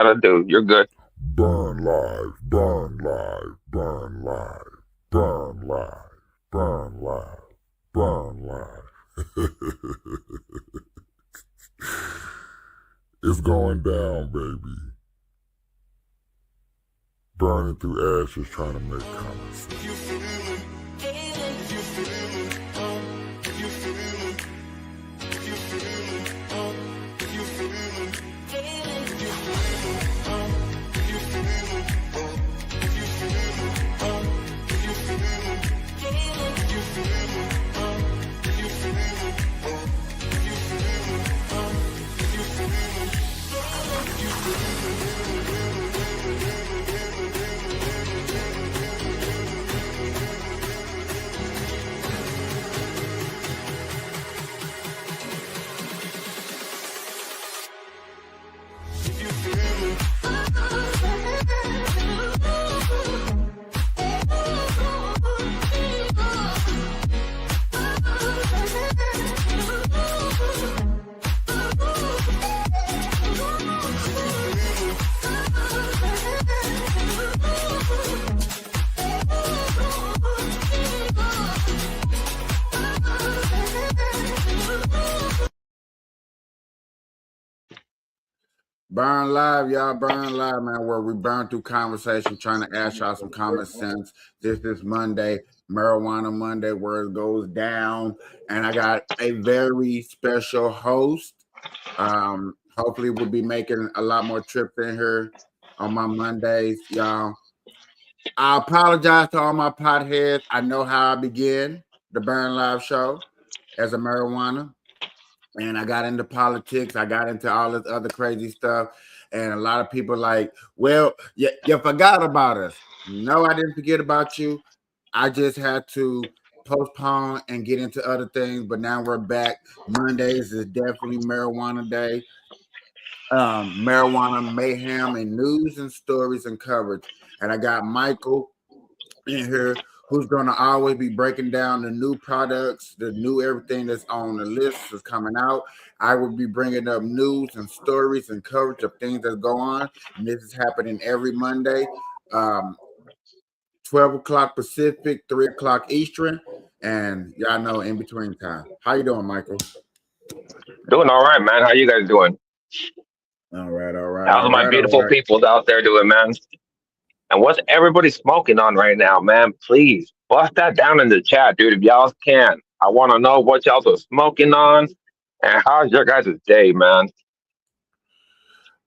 Gotta do. You're good. Burn live, burn live, burn live, burn live, burn live, burn live. It's going down, baby. Burning through ashes, trying to make common sense. Burn live, y'all. Burn live, man. Where we burn through conversation, trying to ask y'all some common sense. This is Monday, Marijuana Monday, where it goes down, and I got a very special host. Hopefully, we'll be making a lot more trips in here on my Mondays, y'all. I apologize to all my potheads. I know how I begin the Burn Live show as a marijuana. And I got into politics. I got into all this other crazy stuff. And a lot of people like, well, you forgot about us. No, I didn't forget about you. I just had to postpone and get into other things. But now we're back. Mondays is definitely marijuana day. Marijuana mayhem and news and stories and coverage. And I got Michael in here who's going to always be breaking down the new products, the new everything that's on the list is coming out. I will be bringing up news and stories and coverage of things that go on. And this is happening every Monday, um, 12 o'clock Pacific, 3 o'clock Eastern, and y'all know in between time. How you doing, Michael? Doing all right, man. How you guys doing? All right, all right, How's all my right, all beautiful right. peoples out there doing, man? And what's everybody smoking on right now, man? Please bust that down in the chat, dude, if y'all can. I want to know what y'all are smoking on and how's your guys' day, man?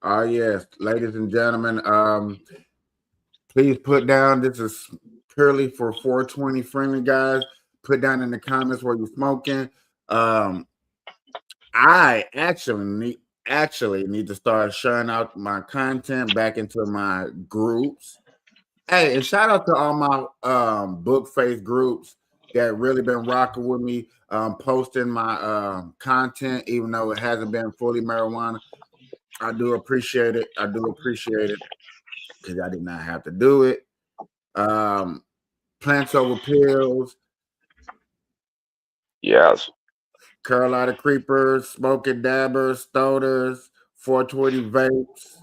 Yes, ladies and gentlemen, please put down. This is purely for 420 friendly guys. Put down in the comments where you're smoking. Um, I actually need to start sharing out my content back into my groups. Hey, and shout out to all my book face groups that really been rocking with me, posting my content, even though it hasn't been fully marijuana. I do appreciate it. I do appreciate it because I did not have to do it. Um, Plants over pills, Yes. Carolina creepers, smoking dabbers, stoners, 420 vapes.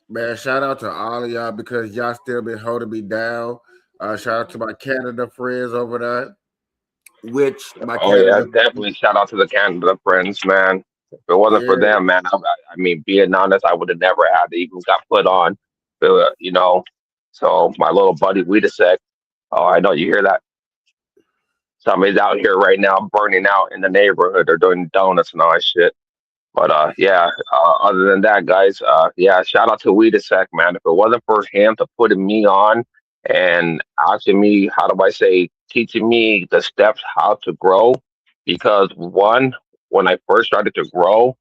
Man, shout out to all of y'all because y'all still been holding me down. Shout out to my Canada friends over there, which my Oh, yeah. Canada, Definitely shout out to the Canada friends, man. If it wasn't for yeah, them, man, I mean, being honest, I would have never had the Eagles got put on. But, so my little buddy, Weedasek, oh, I know you hear that. Somebody's out here right now burning out in the neighborhood. They're doing donuts and all that shit. But yeah. Other than that, guys, yeah. Shout out to Weedasek, man. If it wasn't for him to putting me on and asking me, how do I say, teaching me the steps how to grow, because one, when I first started to grow,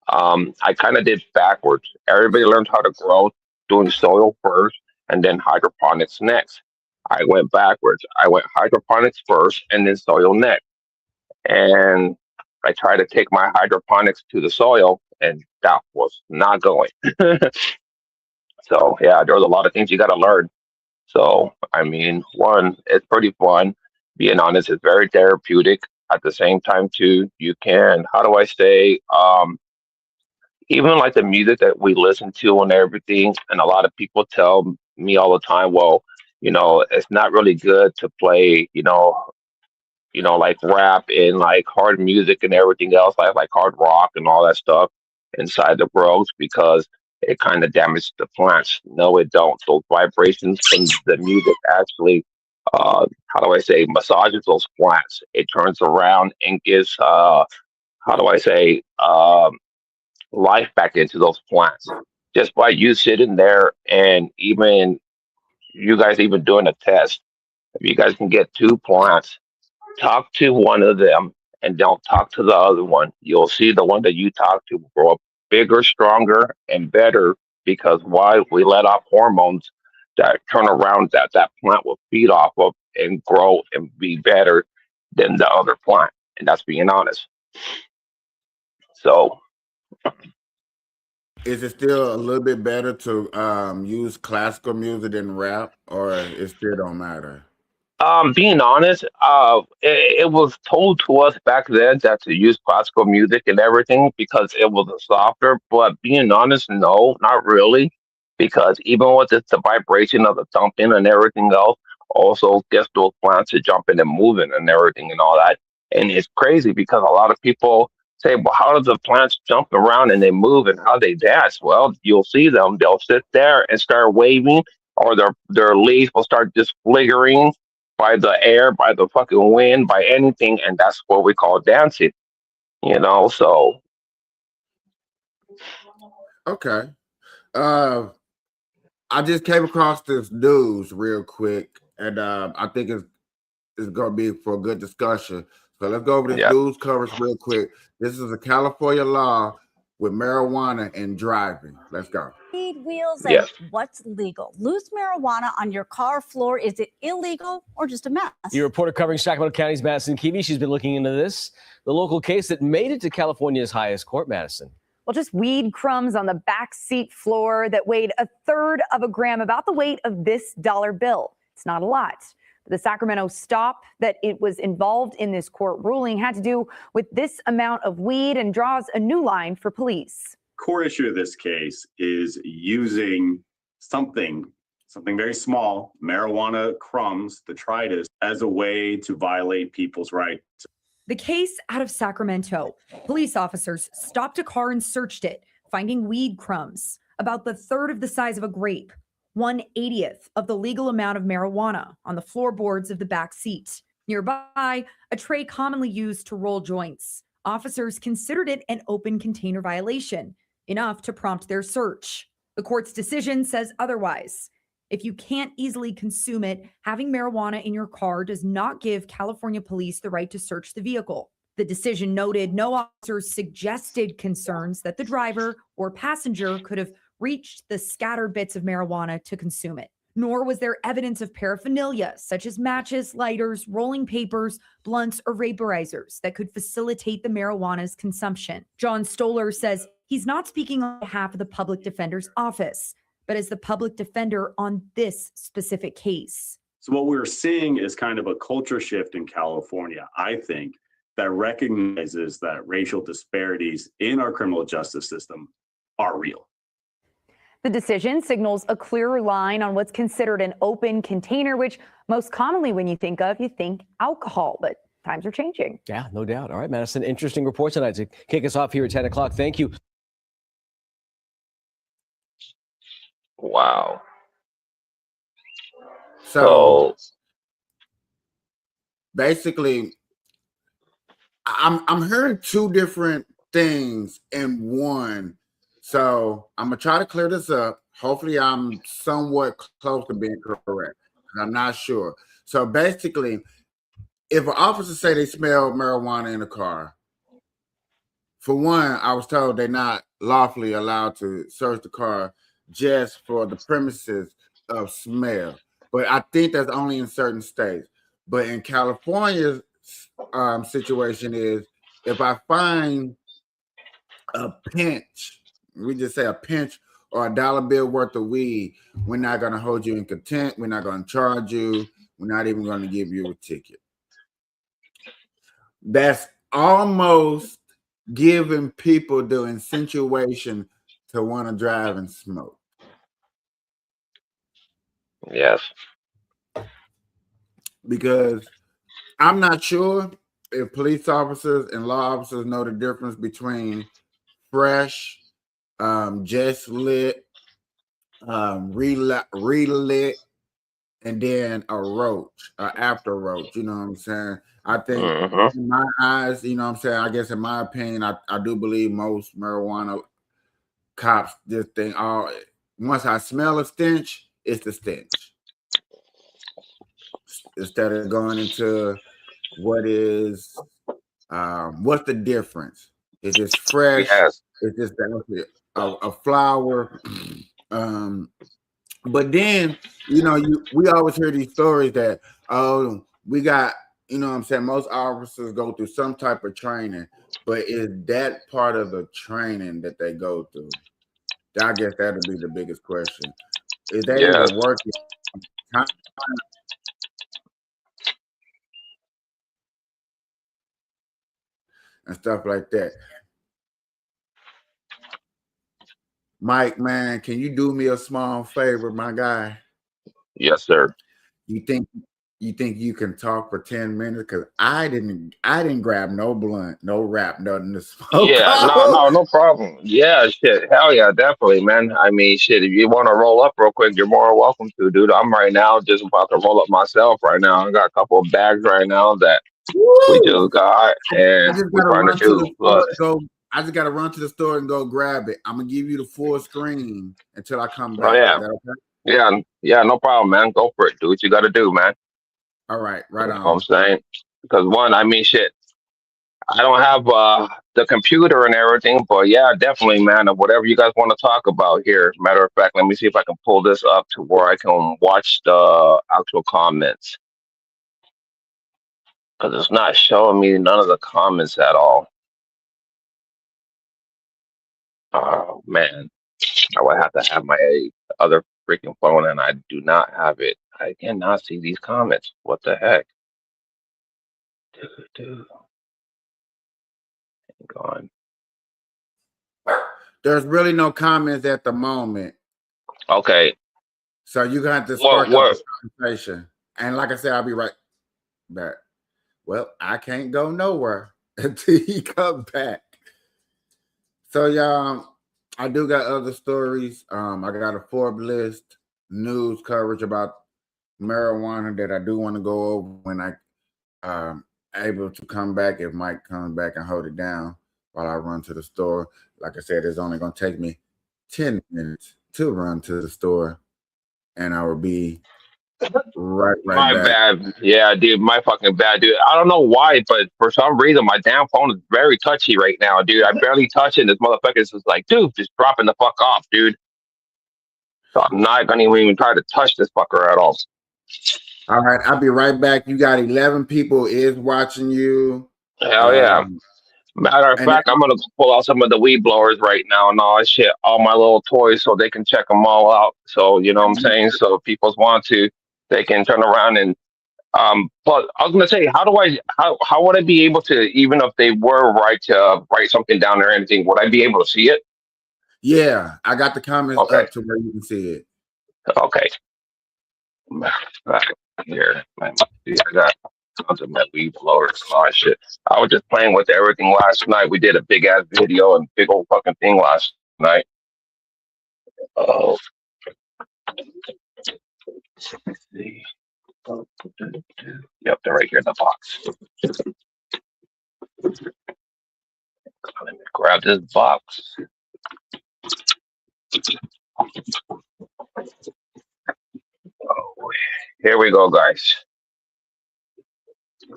I kind of did backwards. Everybody learns how to grow doing soil first and then hydroponics next. I went backwards. I went hydroponics first and then soil next. And I tried to take my hydroponics to the soil, and that was not going. So yeah, there's a lot of things you got to learn. So I mean, one, it's pretty fun. Being honest, it's very therapeutic. At the same time, too, you can. How do I say? even like the music that we listen to and everything, and a lot of people tell me all the time, well, it's not really good to play, like rap and like hard music and everything else, like hard rock and all that stuff inside the groves because it kind of damages the plants. No, it don't. Those vibrations from the music actually, how do I say, massages those plants. It turns around and gives, how do I say, life back into those plants just by you sitting there and even you guys even doing a test. If you guys can get two plants, talk to one of them and don't talk to the other one. You'll see the one that you talk to grow up bigger, stronger, and better because why? We let off hormones that turn around that plant will feed off of and grow and be better than the other plant. And that's being honest. So Is it still a little bit better to use classical music than rap, or it still don't matter? Being honest, it was told to us back then that to use classical music and everything because it was softer. But being honest, no, not really, because even with the vibration of the thumping and everything else, also gets those plants to jumping and moving and everything and all that. And it's crazy because a lot of people say, "Well, how do the plants jump around and they move and how they dance?" Well, you'll see them; they'll sit there and start waving, or their leaves will start disfiguring by the air, by the fucking wind, by anything, and that's what we call dancing. So Okay. Uh, I just came across this news real quick, and I think it's going to be for a good discussion. So let's go over this yeah, news coverage real quick. This is a California law with marijuana and driving. Let's go. Wheels and yes, what's legal? Loose marijuana on your car floor, is it illegal or just a mess? Your reporter covering Sacramento County's Madison Keevy, she's been looking into this, the local case that made it to California's highest court, Madison. Well, just weed crumbs on the back seat floor that weighed 1/3 of a gram, about the weight of this dollar bill. It's not a lot. The Sacramento stop that it was involved in this court ruling had to do with this amount of weed and draws a new line for police. Core issue of this case is using something very small, marijuana crumbs, detritus, as a way to violate people's rights. The case out of Sacramento, police officers stopped a car and searched it, finding weed crumbs, about the third of the size of a grape, 1/80th of the legal amount of marijuana on the floorboards of the back seat. Nearby, a tray commonly used to roll joints. Officers considered it an open container violation, enough to prompt their search. The court's decision says otherwise. If you can't easily consume it, having marijuana in your car does not give California police the right to search the vehicle. The decision noted no officers suggested concerns that the driver or passenger could have reached the scattered bits of marijuana to consume it. Nor was there evidence of paraphernalia, such as matches, lighters, rolling papers, blunts, or vaporizers that could facilitate the marijuana's consumption. John Stoller says he's not speaking on behalf of the public defender's office, but as the public defender on this specific case. So what we're seeing is kind of a culture shift in California, I think, that recognizes that racial disparities in our criminal justice system are real. The decision signals a clearer line on what's considered an open container, which most commonly when you think alcohol, but times are changing. Yeah, no doubt. All right, Madison, interesting report tonight to kick us off here at 10 o'clock. Thank you. wow. So basically, I'm hearing two different things in one. So I'm gonna try to clear this up. Hopefully, I'm somewhat close to being correct. I'm not sure. So basically, if an officer say they smell marijuana in a car, for one, I was told they're not lawfully allowed to search the car just for the premises of smell. But I think that's only in certain states. But in California's situation is if I find a pinch, we just say a pinch or a dollar bill worth of weed, we're not going to hold you in contempt. We're not going to charge you. We're not even going to give you a ticket. That's almost giving people the insinuation to want to drive and smoke. Yes. Because I'm not sure if police officers and law officers know the difference between fresh, just lit, relit, and then a roach, after roach. You know what I'm saying? I think Mm-hmm. in my eyes, you know what I'm saying? I guess in my opinion, I do believe most marijuana cops just think, oh, once I smell a stench, it's the stench. Instead of going into what's the difference? Is this fresh? Yes. Is this a flower? But then, we always hear these stories that, oh, we got, you know what I'm saying, most officers go through some type of training, but is that part of the training that they go through? I guess that'll be the biggest question. Is that Yes. even working and stuff like that? Mike, man, can you do me a small favor, my guy? Yes, sir. You think you can talk for 10 minutes? Because I didn't grab no blunt, no wrap, nothing to smoke. Yeah, no problem. Yeah, shit. Hell yeah, definitely, man. I mean, shit, if you want to roll up real quick, you're more welcome to, dude. I'm right now just about to roll up myself right now. I got a couple of bags right now that we Woo! just got, I and just we're gotta trying to run to the do. store But and go. I just gotta run to the store and go grab it. I'm gonna give you the full screen until I come oh back. yeah, Is that okay? yeah, no problem, man. Go for it. Do what you got to do, man. All right, You right know what I'm on. saying? Because one, I mean, shit. I don't have the computer and everything, but yeah, definitely, man. Whatever you guys want to talk about here. Matter of fact, let me see if I can pull this up to where I can watch the actual comments because it's not showing me none of the comments at all. Oh man, I would have to have my other freaking phone, and I do not have it. I cannot see these comments. What the heck? Dude, gone. There's really no comments at the moment, Okay. so you got to What? spark up What? a conversation. And like I said, I'll be right back. Well, I can't go nowhere until he comes back. So y'all, I do got other stories. I got a Forbes list news coverage about marijuana that I do want to go over when I able to come back, if Mike comes back and hold it down while I run to the store. Like I said, it's only gonna take me 10 minutes to run to the store, and I will be right My back. bad. Yeah, dude. My fucking bad, dude. I don't know why, but for some reason, my damn phone is very touchy right now, dude. I barely touch it. This motherfucker is just like, dude, just dropping the fuck off, dude. So I'm not gonna even try to touch this fucker at all. All right, I'll be right back. You got 11 people is watching you. Hell yeah. Um, Matter of and fact, I'm gonna pull out some of the weed blowers right now and all that shit, all my little toys, so they can check them all out. So you know what I'm saying. So if people want to, they can turn around and but I was gonna say, how would I be able to, even if they were write something down or anything, would I be able to see it? yeah, I got the comments Okay, up to where you can see it. okay. Back here, see, I got tons of my weed blowers and all that shit. I was just playing with everything last night. We did a big ass video and big old fucking thing last night. Oh, let's see. Yep, they're right here in the box. Let me grab this box. Oh, here we go, guys.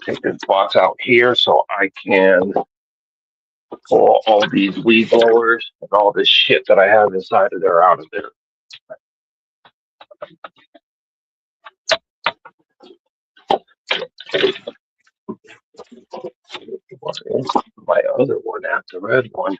Take this box out here so I can pull all these weed blowers and all this shit that I have inside of there out of there. What is my other one after red one?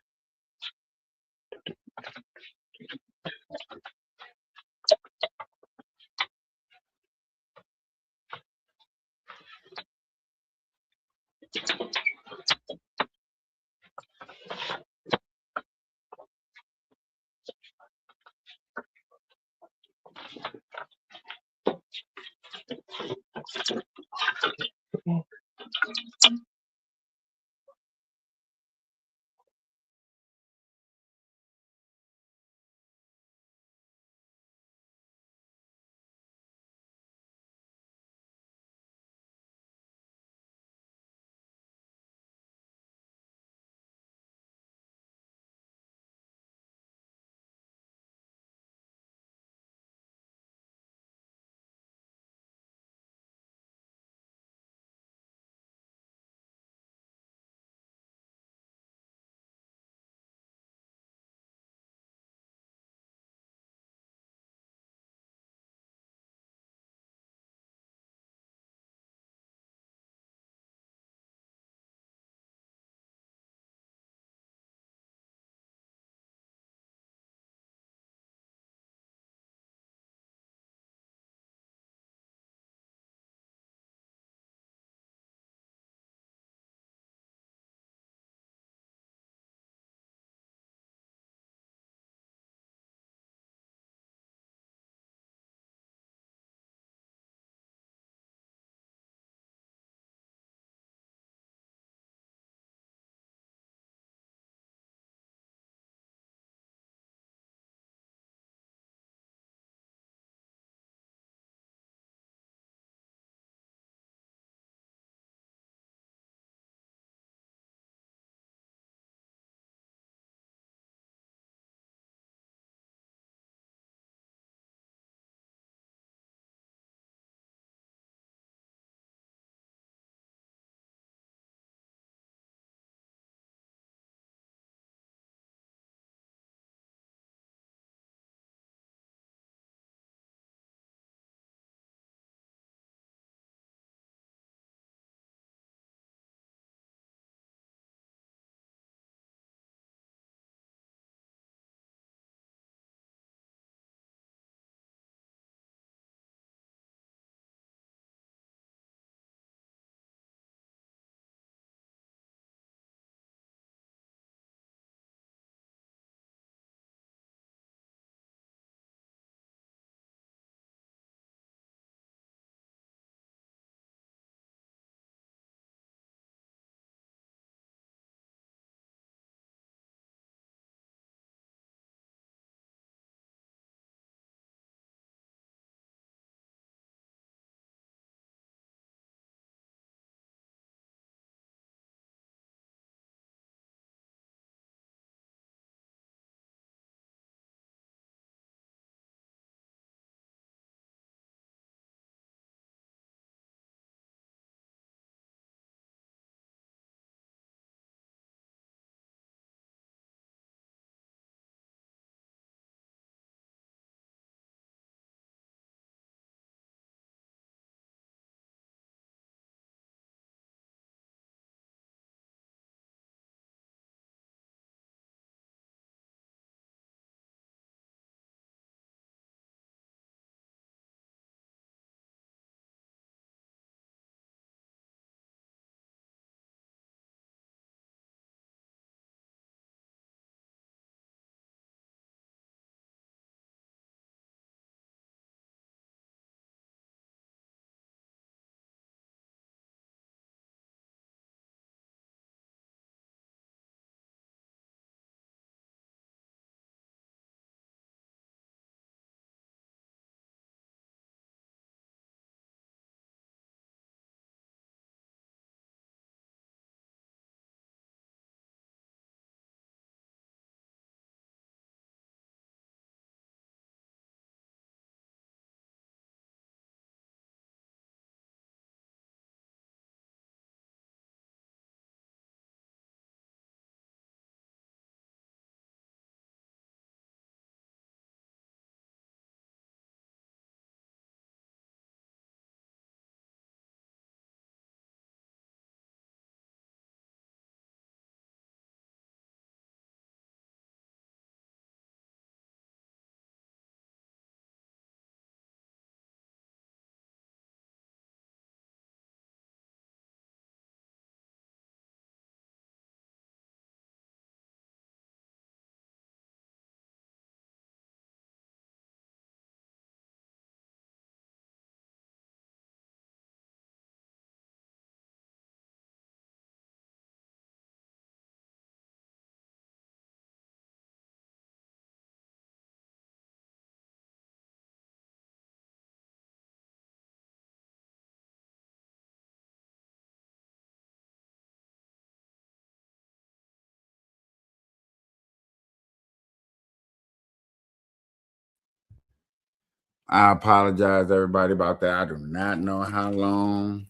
I apologize, everybody, about that. I do not know how long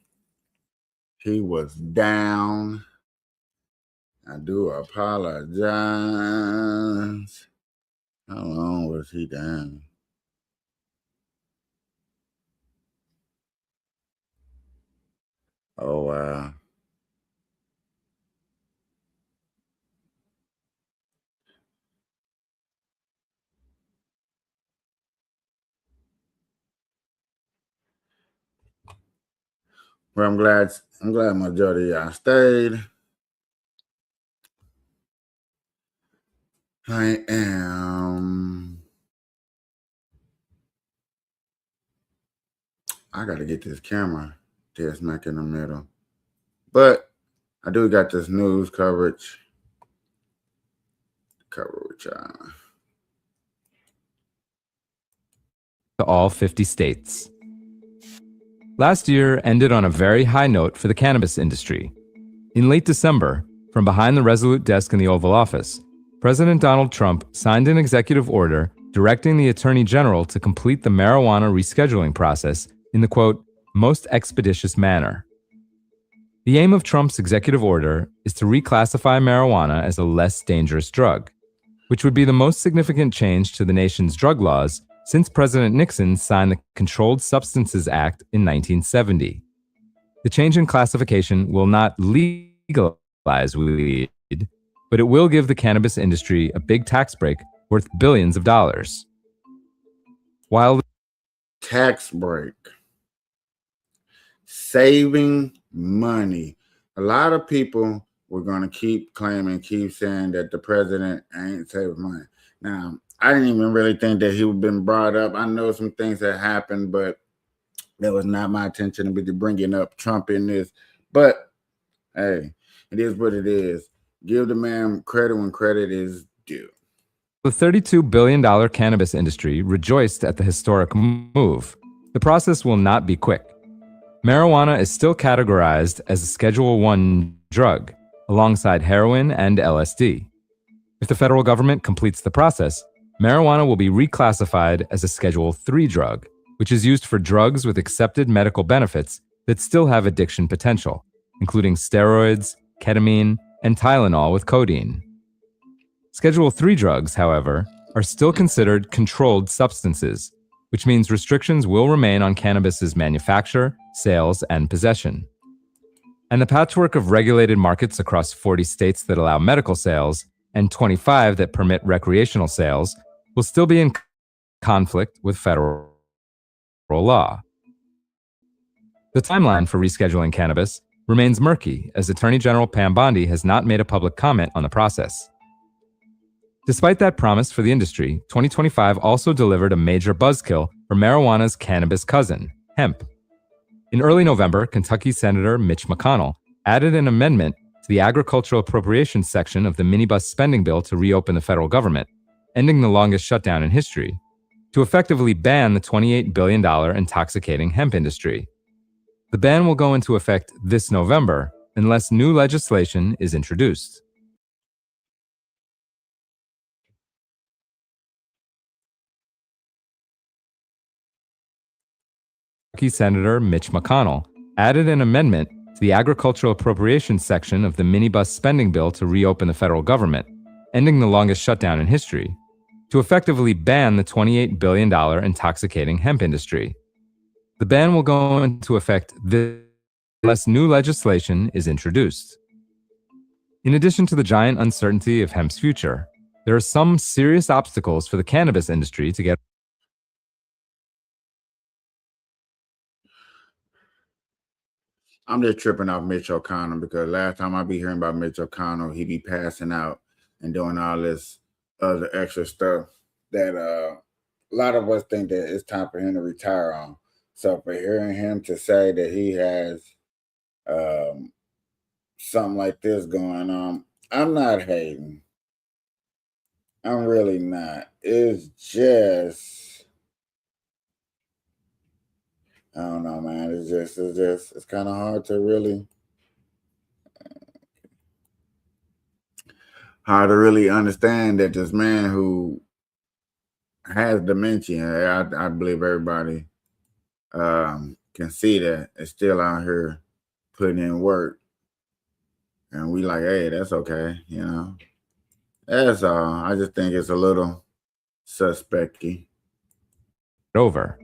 he was down. I do apologize. How long was he down? Oh, wow. Well, I'm glad majority of y'all stayed. I gotta get this camera dead smack in the middle. But I do got this news coverage. Cover with y'all. To all 50 states. Last year ended on a very high note for the cannabis industry. In late December, from behind the Resolute desk in the Oval Office, President Donald Trump signed an executive order directing the Attorney General to complete the marijuana rescheduling process in the, quote, most expeditious manner. The aim of Trump's executive order is to reclassify marijuana as a less dangerous drug, which would be the most significant change to the nation's drug laws since President Nixon signed the Controlled Substances Act in 1970. The change in classification will not legalize weed, but it will give the cannabis industry a big tax break worth billions of dollars. While tax break, saving money. A lot of people were going to keep saying that the president ain't saving money. Now, I didn't even really think that he would have been brought up. I know some things that happened, but that was not my intention to be bringing up Trump in this. But hey, it is what it is. Give the man credit when credit is due. the $32 billion cannabis industry rejoiced at the historic move, the process will not be quick. Marijuana is still categorized as a Schedule I drug, alongside heroin and LSD. If the federal government completes the process, marijuana will be reclassified as a Schedule III drug, which is used for drugs with accepted medical benefits that still have addiction potential, including steroids, ketamine, and Tylenol with codeine. Schedule III drugs, however, are still considered controlled substances, which means restrictions will remain on cannabis's manufacture, sales, and possession. And the patchwork of regulated markets across 40 states that allow medical sales and 25 that permit recreational sales will still be in conflict with federal law. The timeline for rescheduling cannabis remains murky, as Attorney General Pam Bondi has not made a public comment on the process. Despite that promise for the industry, 2025 also delivered a major buzzkill for marijuana's cannabis cousin, hemp. In early November, Kentucky Senator Mitch McConnell added an amendment to the agricultural appropriations section of the minibus spending bill to reopen the federal government, ending the longest shutdown in history, to effectively ban the $28 billion intoxicating hemp industry. The ban will go into effect this November unless new legislation is introduced. Kentucky Senator Mitch McConnell added an amendment to the agricultural appropriations section of the minibus spending bill to reopen the federal government, ending the longest shutdown in history, to effectively ban the $28 billion intoxicating hemp industry. The ban will go into effect unless new legislation is introduced. In addition to the giant uncertainty of hemp's future, there are some serious obstacles for the cannabis industry to get. I'm just tripping off Mitch O'Connell because last time I be hearing about Mitch O'Connell, he be passing out and doing all this other extra stuff that a lot of us think that it's time for him to retire on. So for hearing him to say that he has something like this going on, I'm not hating. I'm really not. It's just, I don't know, man. It's kind of hard to really understand that this man who has dementia. I believe everybody can see that. It's still out here putting in work. And we like, hey, that's okay, you know. That's all. I just think it's a little suspecty. Over.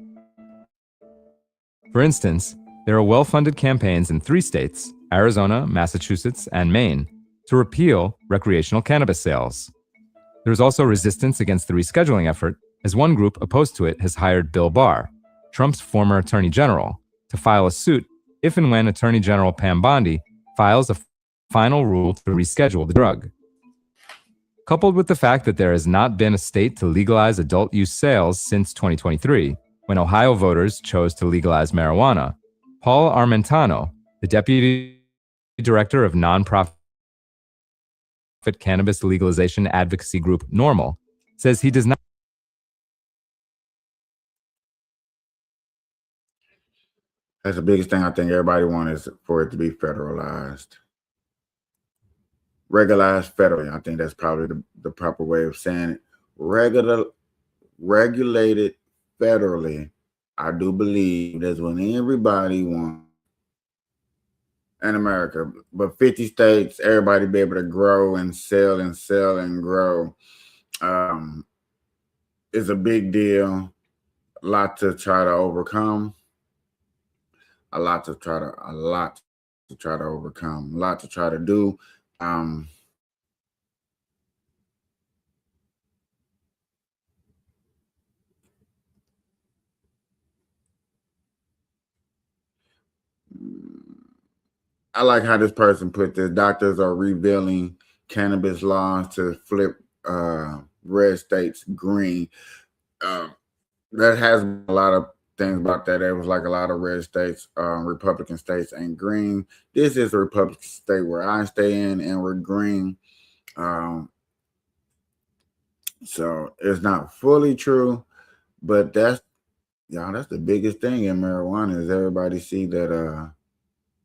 For instance, there are well-funded campaigns in 3 states, Arizona, Massachusetts, and Maine, to repeal recreational cannabis sales. There is also resistance against the rescheduling effort, as one group opposed to it has hired Bill Barr, Trump's former attorney general, to file a suit if and when Attorney General Pam Bondi files a final rule to reschedule the drug. Coupled with the fact that there has not been a state to legalize adult use sales since 2023, when Ohio voters chose to legalize marijuana, Paul Armentano, the deputy director of nonprofit cannabis legalization advocacy group NORML, says he does not. That's the biggest thing I think everybody wants, is for it to be federalized. Regularized federally. I think that's probably the proper way of saying it. Regulated federally. I do believe that's what everybody wants in America. But 50 states, everybody be able to grow and sell and grow. Is a big deal. A lot to try to overcome. A lot to try to overcome. A lot to try to do. I like how this person put this. Doctors are revealing cannabis laws to flip red states green. That has a lot of things about that. There was like a lot of red states, Republican states, and green. This is a Republican state where I stay in, and we're green. So it's not fully true, but that's the biggest thing in marijuana is everybody see that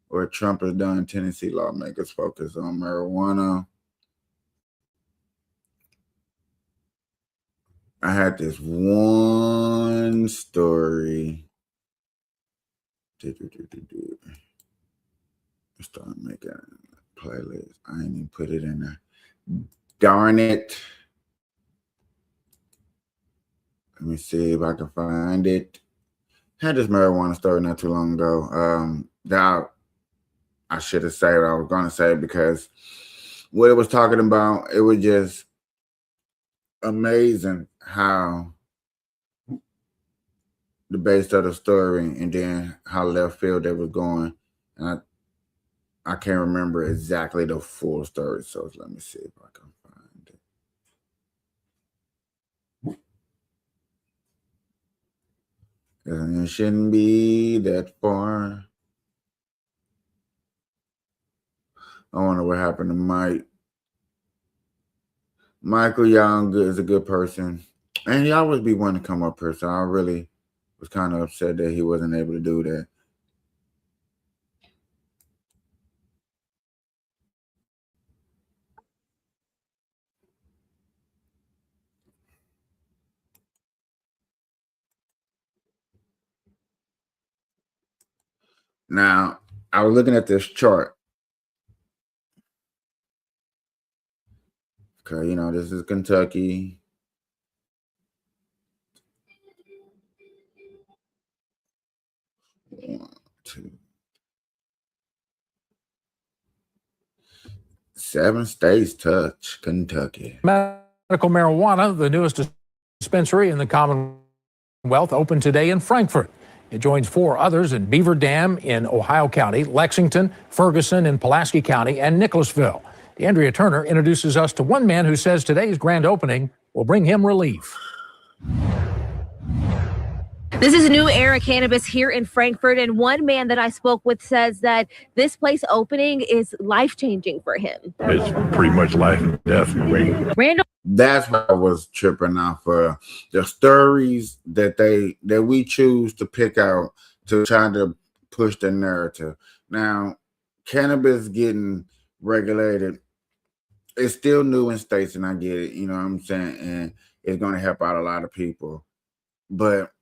what Trump has done. Tennessee lawmakers focus on marijuana. I had this one story. Start making a playlist. I ain't even put it in there. Darn it. Let me see if I can find it. Had this marijuana story not too long ago. That I should have said what I was going to say, because what it was talking about, it was just amazing how the base of the story and then how left field it was going. And I can't remember exactly the full story, so let me see if I can find it. And it shouldn't be that far. I wonder what happened to Mike. Michael Young is a good person, and he always be wanting to come up here, so I really was kind of upset that he wasn't able to do that. Now, I was looking at this chart. Okay, you know, this is Kentucky. One, two. 7 states touch Kentucky. Medical marijuana, the newest dispensary in the Commonwealth, opened today in Frankfort. It joins 4 others in Beaver Dam in Ohio County, Lexington, Ferguson in Pulaski County, and Nicholasville. Andrea Turner introduces us to one man who says today's grand opening will bring him relief. This is New Era Cannabis here in Frankfurt, and one man that I spoke with says that this place opening is life-changing for him. It's pretty much life and death. Randall. That's what I was tripping off of. The stories that we choose to pick out to try to push the narrative. Now, cannabis getting regulated, it's still new in states, and I get it, you know what I'm saying? And is going to help out a lot of people. But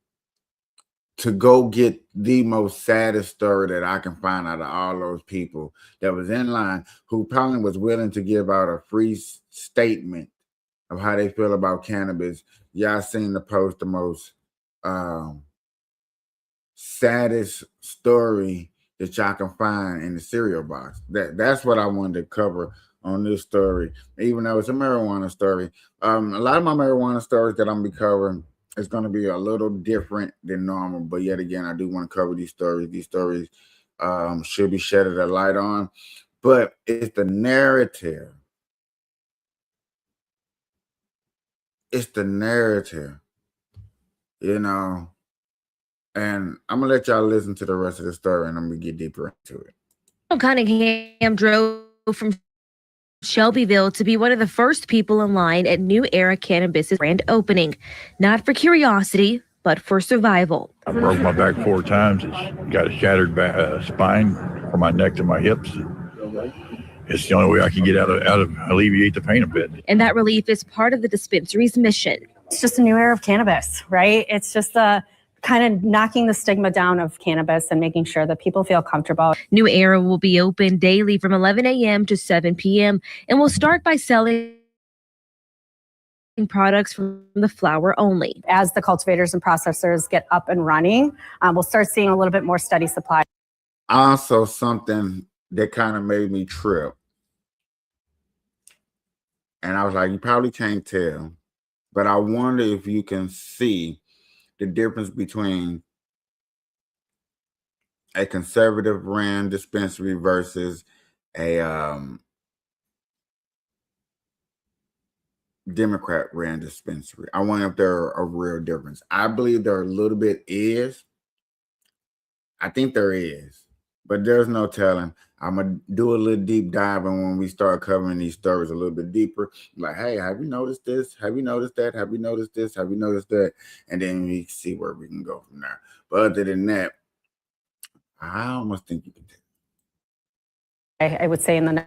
to go get the most saddest story that I can find out of all those people that was in line, who probably was willing to give out a free statement of how they feel about cannabis. Y'all seen the post, the most saddest story that y'all can find in the cereal box. That's what I wanted to cover on this story, even though it's a marijuana story. A lot of my marijuana stories that I'm gonna be covering is going to be a little different than normal, but yet again, I do want to cover these stories. These stories should be shedded a light on, but it's the narrative. It's the narrative, you know. And I'm gonna let y'all listen to the rest of the story, and I'm gonna get deeper into it. Cunningham drove from Shelbyville to be one of the first people in line at New Era Cannabis' grand opening, not for curiosity, but for survival. I broke my back 4 times. It's got a shattered spine from my neck to my hips. It's the only way I can get out of alleviate the pain a bit. And that relief is part of the dispensary's mission. It's just a new era of cannabis, right? It's just kind of knocking the stigma down of cannabis and making sure that people feel comfortable. New Era will be open daily from 11 a.m. to 7 p.m. and will start by selling products from the flower only. As the cultivators and processors get up and running, we'll start seeing a little bit more steady supply. Also, something that kind of made me trip. And I was like, you probably can't tell, but I wonder if you can see the difference between a conservative ran dispensary versus a Democrat ran dispensary. I wonder if there are a real difference. I believe there a little bit is. I think there is, but there's no telling. I'm going to do a little deep dive, and when we start covering these stories a little bit deeper, like, hey, have you noticed this? Have you noticed that? Have you noticed this? Have you noticed that? And then we see where we can go from there. But other than that, I almost think you can do it. I would say in the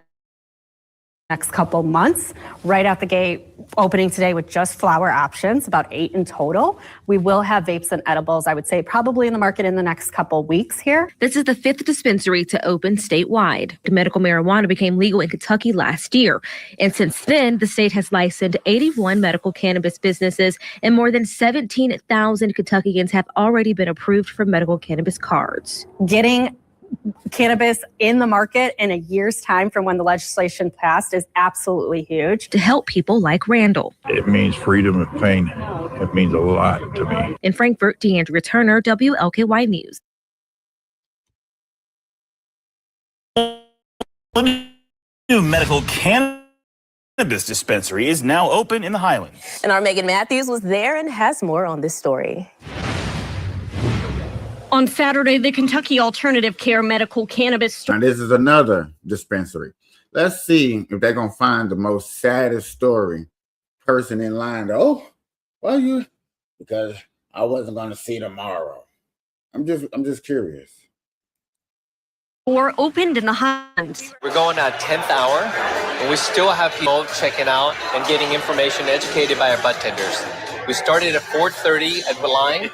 next couple months, right out the gate, opening today with just flower options, about 8 in total. We will have vapes and edibles, I would say, probably in the market in the next couple weeks here. This is the 5th dispensary to open statewide. Medical marijuana became legal in Kentucky last year. And since then, the state has licensed 81 medical cannabis businesses, and more than 17,000 Kentuckians have already been approved for medical cannabis cards. Getting cannabis in the market in a year's time from when the legislation passed is absolutely huge. To help people like Randall. It means freedom of pain. It means a lot to me. In Frankfort, DeAndrea Turner, WLKY News. New medical cannabis dispensary is now open in the Highlands. And our Megan Matthews was there and has more on this story. On Saturday, the Kentucky Alternative Care Medical Cannabis Store. And this is another dispensary. Let's see if they're going to find the most saddest story person in line. Oh, well, you, because I wasn't going to see tomorrow. I'm just curious. Or opened in the Highlands. We're going at 10th hour, and we still have people checking out and getting information educated by our bud tenders. We started at 4:30 at the line,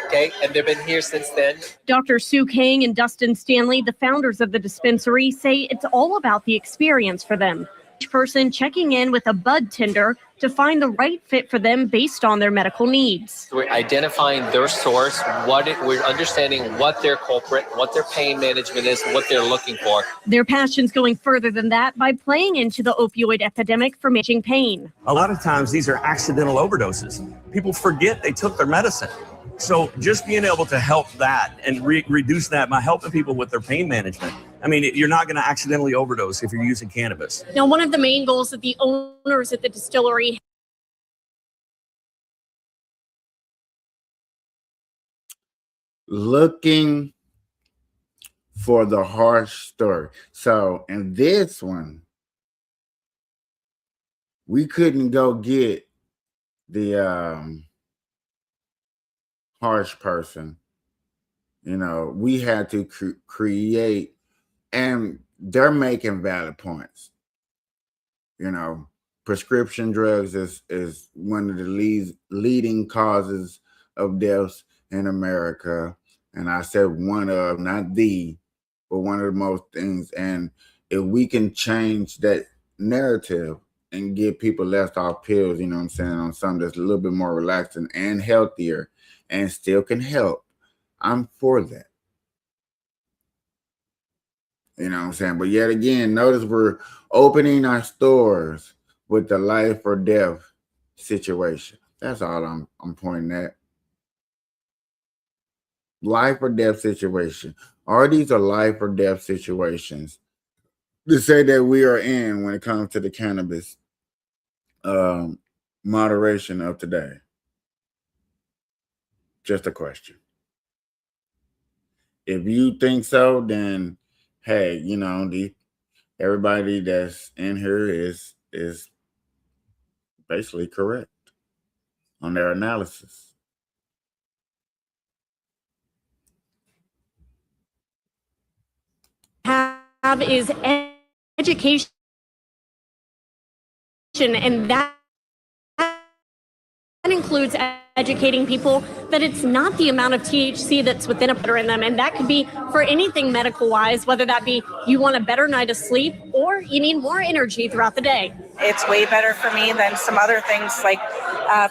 okay, and they've been here since then. Dr. Sue Kang and Dustin Stanley, the founders of the dispensary, say it's all about the experience for them. Each person checking in with a bud tender to find the right fit for them based on their medical needs. We're identifying their source, we're understanding what their culprit, what their pain management is, what they're looking for. Their passion's going further than that by playing into the opioid epidemic for managing pain. A lot of times these are accidental overdoses. People forget they took their medicine. So just being able to help that and reduce that by helping people with their pain management. I mean, you're not going to accidentally overdose if you're using cannabis. Now, one of the main goals that the owners at the distillery looking for the harsh story. So in this one, we couldn't go get the harsh person. You know, we had to create, and they're making valid points. You know, prescription drugs is one of the leading causes of deaths in America. And I said one of, not the, but one of the most things. And if we can change that narrative and get people less off pills, you know what I'm saying, on something that's a little bit more relaxing and healthier and still can help, I'm for that. You know what I'm saying? But yet again, notice we're opening our stores with the life or death situation. That's all I'm pointing at. Life or death situation. All these are life or death situations to say that we are in when it comes to the cannabis moderation of today. Just a question. If you think so, then hey, you know, everybody that's in here is basically correct on their analysis. Have is education, and that includes educating people that it's not the amount of THC that's within a powder in them, and that could be for anything medical wise, whether that be you want a better night of sleep or you need more energy throughout the day. It's way better for me than some other things like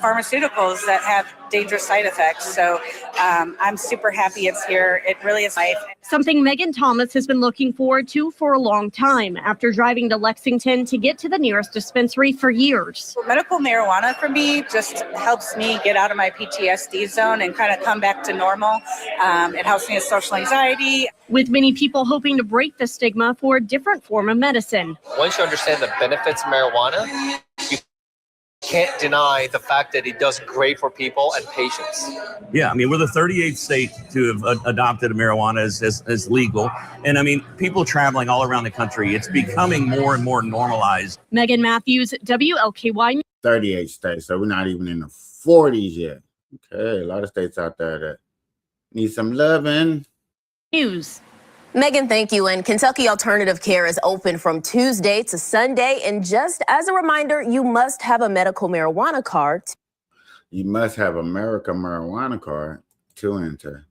pharmaceuticals that have dangerous side effects. So I'm super happy it's here. It really is life. Something Megan Thomas has been looking forward to for a long time after driving to Lexington to get to the nearest dispensary for years. Medical marijuana for me just helps me get out of my PTSD zone and kind of come back to normal. It helps me with social anxiety. With many people hoping to break the stigma for a different form of medicine. Once you understand the benefits of marijuana, you can't deny the fact that it does great for people and patients. Yeah, I mean, we're the 38th state to have adopted marijuana as legal. And I mean, people traveling all around the country, it's becoming more and more normalized. Megan Matthews, WLKY. 38 states, so we're not even in the 40s yet. Okay, a lot of states out there that need some loving. News. Megan, thank you. And Kentucky Alternative Care is open from Tuesday to Sunday. And just as a reminder, you must have a medical marijuana card. You must have a medical marijuana card to enter.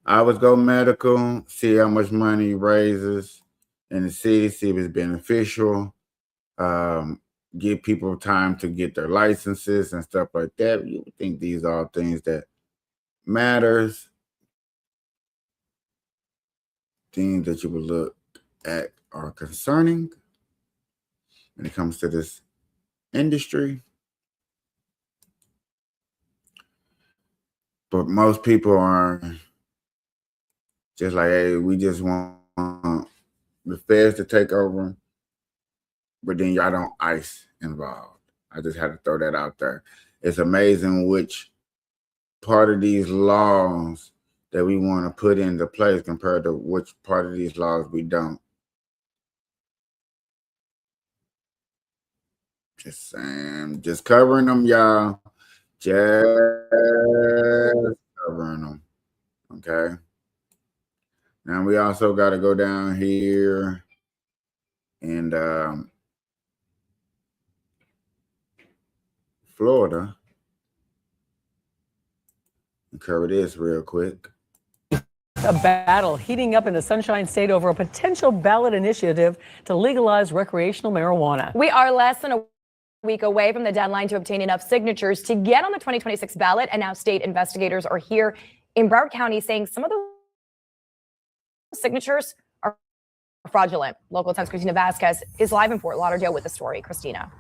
I would go medical, see how much money it raises in the city, see if it's beneficial, give people time to get their licenses and stuff like that. You would think these are all things that matters. Things that you would look at are concerning when it comes to this industry. But most people are just like, hey, we just want the feds to take over, but then y'all don't ICE involved. I just had to throw that out there. It's amazing which part of these laws that we want to put into place compared to which part of these laws we don't. Just saying, just covering them, y'all. Just covering them. Okay. Now we also got to go down here and Florida and cover this real quick. A battle heating up in the Sunshine State over a potential ballot initiative to legalize recreational marijuana. We are less than a week away from the deadline to obtain enough signatures to get on the 2026 ballot, and now state investigators are here in Broward County saying some of those signatures are fraudulent. Local 10's Christina Vasquez is live in Fort Lauderdale with the story. Christina.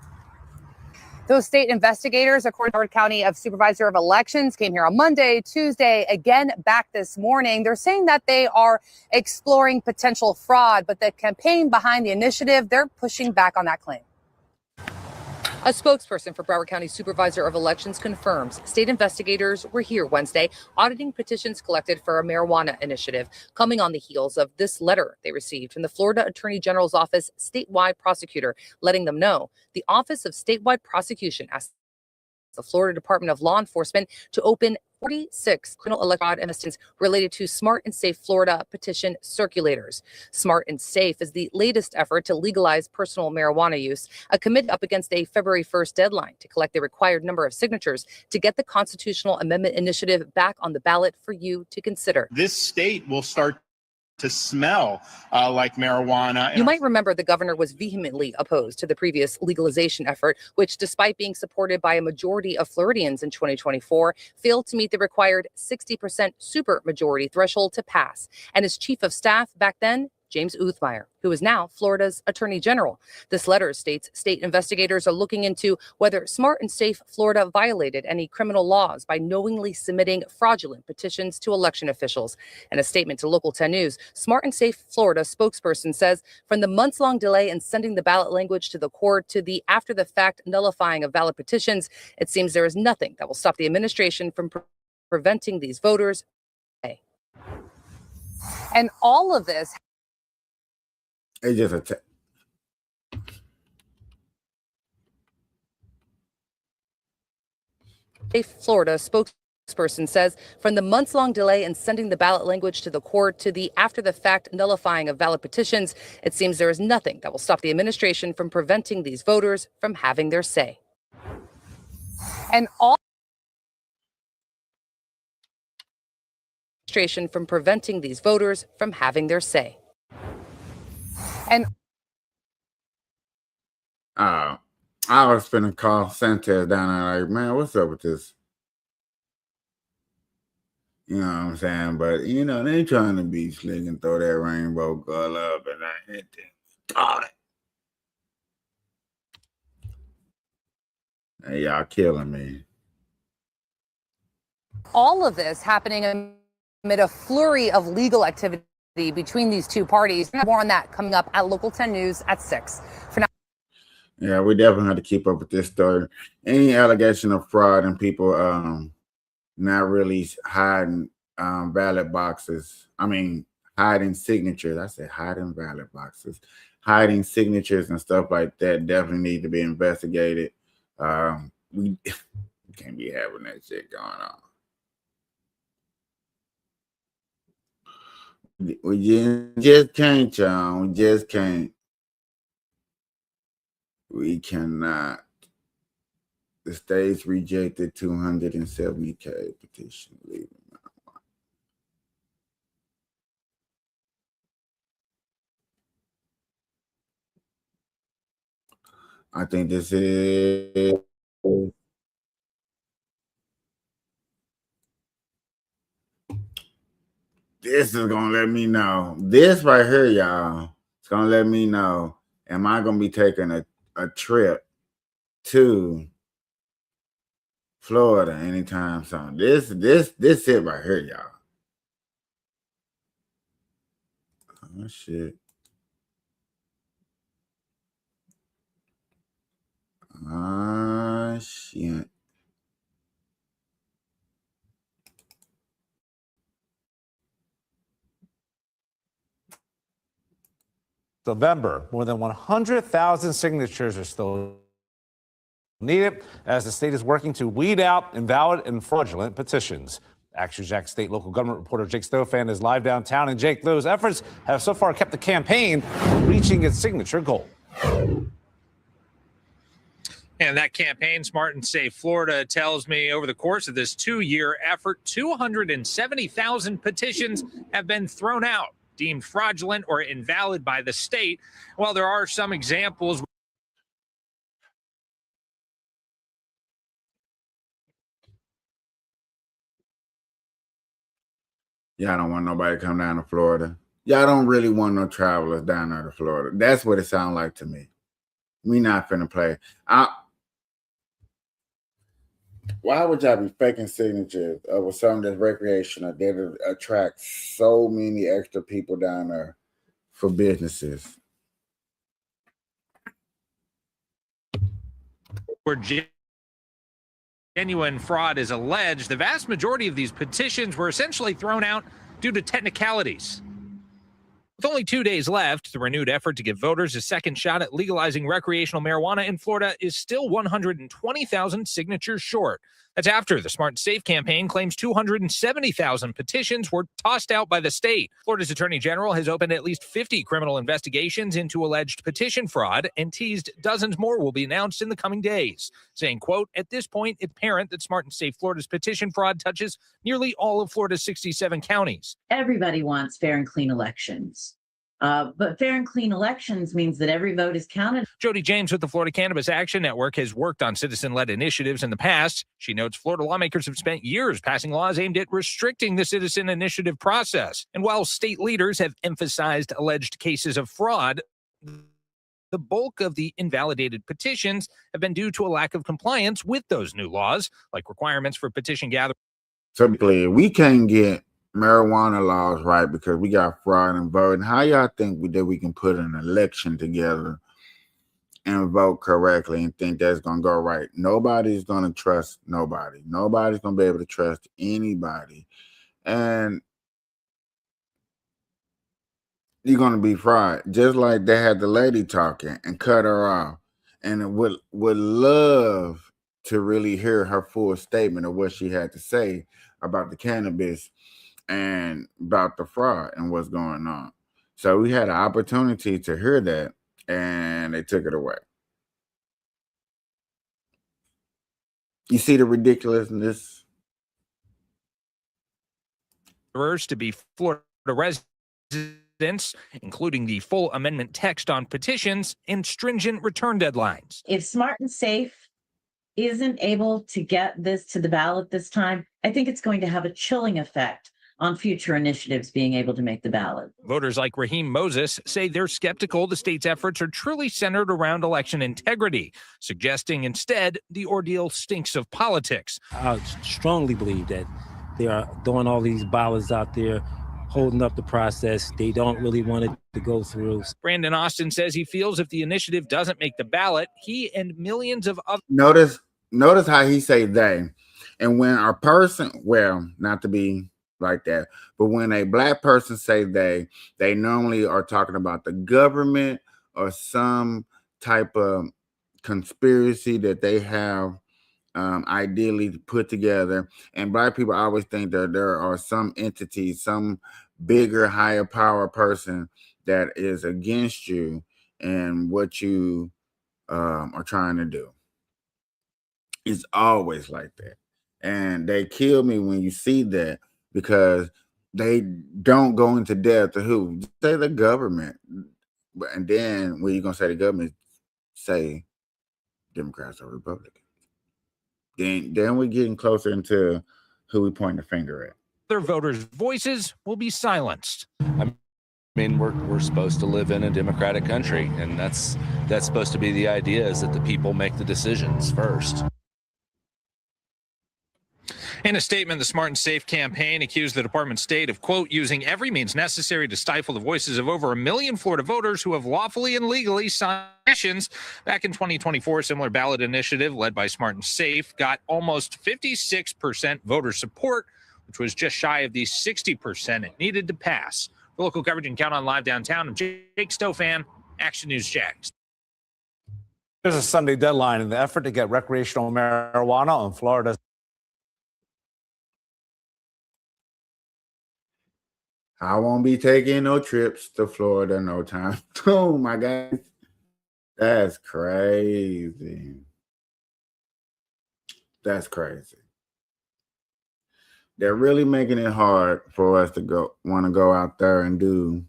Those state investigators, according to Broward County of Supervisor of Elections, came here on Monday, Tuesday, again back this morning. They're saying that they are exploring potential fraud, but the campaign behind the initiative, they're pushing back on that claim. A spokesperson for Broward County Supervisor of Elections confirms state investigators were here Wednesday auditing petitions collected for a marijuana initiative, coming on the heels of this letter they received from the Florida Attorney General's office statewide prosecutor, letting them know the Office of Statewide Prosecution asked the Florida Department of Law Enforcement to open 46 criminal electoral investigations related to Smart and Safe Florida petition circulators. Smart and Safe is the latest effort to legalize personal marijuana use, a committee up against a February 1st deadline to collect the required number of signatures to get the constitutional amendment initiative back on the ballot for you to consider. This state will start to smell like marijuana. You might remember the governor was vehemently opposed to the previous legalization effort, which, despite being supported by a majority of Floridians in 2024, failed to meet the required 60% supermajority threshold to pass. And his chief of staff back then, James Uthmeyer, who is now Florida's attorney general. This letter states state investigators are looking into whether Smart and Safe Florida violated any criminal laws by knowingly submitting fraudulent petitions to election officials. In a statement to Local 10 News, Smart and Safe Florida spokesperson says from the months-long delay in sending the ballot language to the court to the after-the-fact nullifying of valid petitions, it seems there is nothing that will stop the administration from preventing these voters. And all of this It's just Florida spokesperson says from the months-long delay in sending the ballot language to the court to the after-the-fact nullifying of valid petitions, it seems there is nothing that will stop the administration from preventing these voters from having their say. And all administration from preventing these voters from having their say. And I was finna call Sanchez down there like, man, what's up with this? You know what I'm saying? But, you know, they trying to be slick and throw that rainbow girl up, and I hit it. Got it. Hey, y'all killing me. all of this happening amid a flurry of legal activity between these two parties. More on that coming up at Local 10 News at 6. For now. Yeah, we definitely have to keep up with this story. Any allegation of fraud and people not really hiding ballot boxes. I mean, hiding signatures. I said hiding ballot boxes. Hiding signatures and stuff like that definitely need to be investigated. We can't be having that shit going on. We just can't, y'all. We just can't. We cannot. The states rejected 270K petition leaving. I think this is gonna let me know. This right here, y'all, it's gonna let me know. Am I gonna be taking a trip to Florida anytime soon? This it right here, y'all. Oh shit. Ah shit. November, more than 100,000 signatures are still needed as the state is working to weed out invalid and fraudulent petitions. Action Jack state local government reporter Jake Stofan is live downtown. And Jake, those efforts have so far kept the campaign from reaching its signature goal. And that campaign, Smart and Safe Florida, tells me over the course of this 2-year effort, 270,000 petitions have been thrown out, deemed fraudulent or invalid by the state. While there are some examples. Y'all don't want nobody to come down to Florida. Y'all don't really want no travelers down there to Florida. That's what it sounds like to me. We not finna play. Why would y'all be faking signatures with something that's recreational that attracts so many extra people down there for businesses? Where genuine fraud is alleged, the vast majority of these petitions were essentially thrown out due to technicalities. With only 2 days left, the renewed effort to give voters a second shot at legalizing recreational marijuana in Florida is still 120,000 signatures short. That's after the Smart and Safe campaign claims 270,000 petitions were tossed out by the state. Florida's Attorney General has opened at least 50 criminal investigations into alleged petition fraud and teased dozens more will be announced in the coming days, saying, quote, at this point, it's apparent that Smart and Safe Florida's petition fraud touches nearly all of Florida's 67 counties. Everybody wants fair and clean elections. But fair and clean elections means that every vote is counted. Jody James with the Florida Cannabis Action Network has worked on citizen-led initiatives in the past. She notes Florida lawmakers have spent years passing laws aimed at restricting the citizen initiative process. And while state leaders have emphasized alleged cases of fraud, the bulk of the invalidated petitions have been due to a lack of compliance with those new laws, like requirements for petition gathering. Typically, we can't get marijuana laws right because we got fraud and voting. How y'all think that we can put an election together and vote correctly and think that's going to go right? Nobody's going to trust nobody. Nobody's going to be able to trust anybody. And you're going to be fried. Just like they had the lady talking and cut her off. And would love to really hear her full statement of what she had to say about the cannabis and about the fraud and what's going on. So we had an opportunity to hear that, and they took it away. You see the ridiculousness? To be Florida residents, including the full amendment text on petitions and stringent return deadlines. If Smart and Safe isn't able to get this to the ballot this time, I think it's going to have a chilling effect on future initiatives being able to make the ballot. Voters like Raheem Moses say they're skeptical the state's efforts are truly centered around election integrity, suggesting instead the ordeal stinks of politics. I strongly believe that they are throwing all these ballots out there, holding up the process. They don't really want it to go through. Brandon Austin says he feels if the initiative doesn't make the ballot, he and millions of other... Notice how he say they. And when a person, well, not to be like that, but when a black person say they normally are talking about the government or some type of conspiracy that they have ideally put together. And black people always think that there are some entity, some bigger, higher power person that is against you and what you are trying to do. It's always like that. And they kill me when you see that, because they don't go into depth of who. Say the government. And then when you're going to say the government, say Democrats or Republicans. Then we're getting closer into who we point the finger at. Their voters' voices will be silenced. I mean, we're supposed to live in a democratic country, and that's supposed to be the idea, is that the people make the decisions first. In a statement, the Smart and Safe campaign accused the Department of State of, quote, using every means necessary to stifle the voices of over 1 million Florida voters who have lawfully and legally signed petitions. Back in 2024, a similar ballot initiative led by Smart and Safe got almost 56% voter support, which was just shy of the 60% it needed to pass. For local coverage and Count On Live downtown, I'm Jake Stofan, Action News Jax. There's a Sunday deadline in the effort to get recreational marijuana on Florida. I won't be taking no trips to Florida no time. Oh my God. That's crazy. That's crazy. They're really making it hard for us to want to go out there and do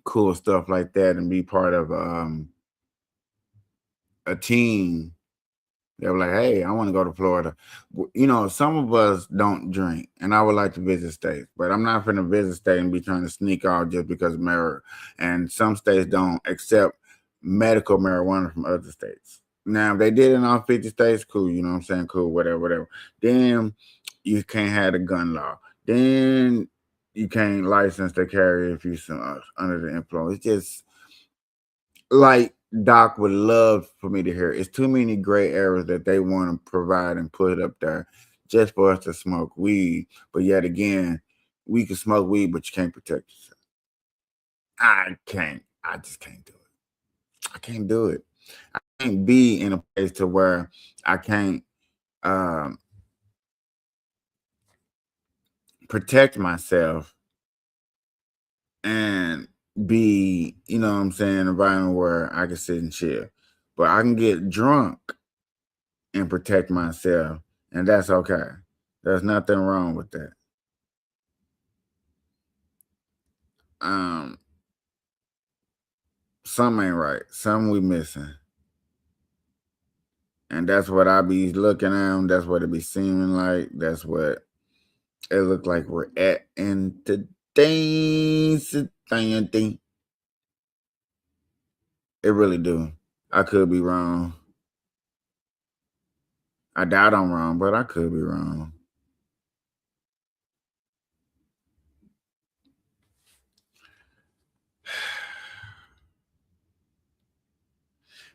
cool stuff like that and be part of a team. They were like, hey, I want to go to Florida. You know, some of us don't drink, and I would like to visit states, but I'm not going to visit state and be trying to sneak out just because of marijuana. And some states don't accept medical marijuana from other states. Now, if they did it in all 50 states, cool, you know what I'm saying? Cool, whatever. Then you can't have a gun law. Then you can't license to carry if you're under the influence. It's just like Doc would love for me to hear. It's too many gray areas that they want to provide and put up there just for us to smoke weed. But yet again, we can smoke weed, but you can't protect yourself. I just can't do it. I can't do it. I can't be in a place to where I can't protect myself and be, you know what I'm saying, an environment where I can sit and chill. But I can get drunk and protect myself, and that's okay. There's nothing wrong with that. Something ain't right. Something we missing. And that's what I be looking at. That's what it be seeming like. That's what it look like we're at in today's society. It really do. I could be wrong. I doubt I'm wrong, but I could be wrong.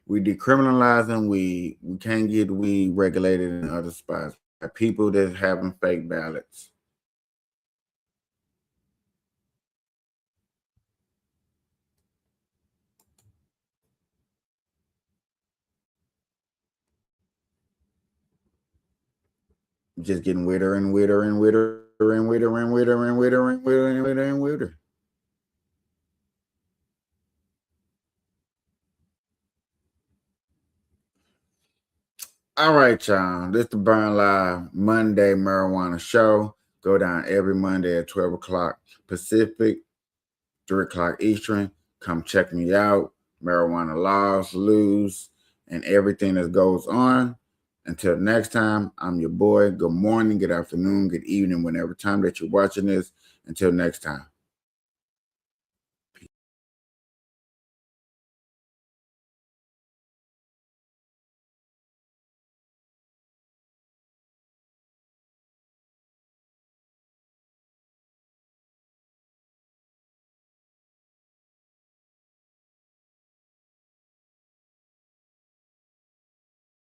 We decriminalizing weed. We can't get weed regulated in other spots. People that's having fake ballots. Just getting weirder and weirder and weirder and weirder and weirder and weirder and weirder and weirder and weirder. All right, y'all. This is the Burn Live Monday Marijuana Show. Go down every Monday at 12 o'clock Pacific, 3 o'clock Eastern. Come check me out. Marijuana laws, lose, and everything that goes on. Until next time, I'm your boy. Good morning, good afternoon, good evening, whenever time that you're watching this. Until next time.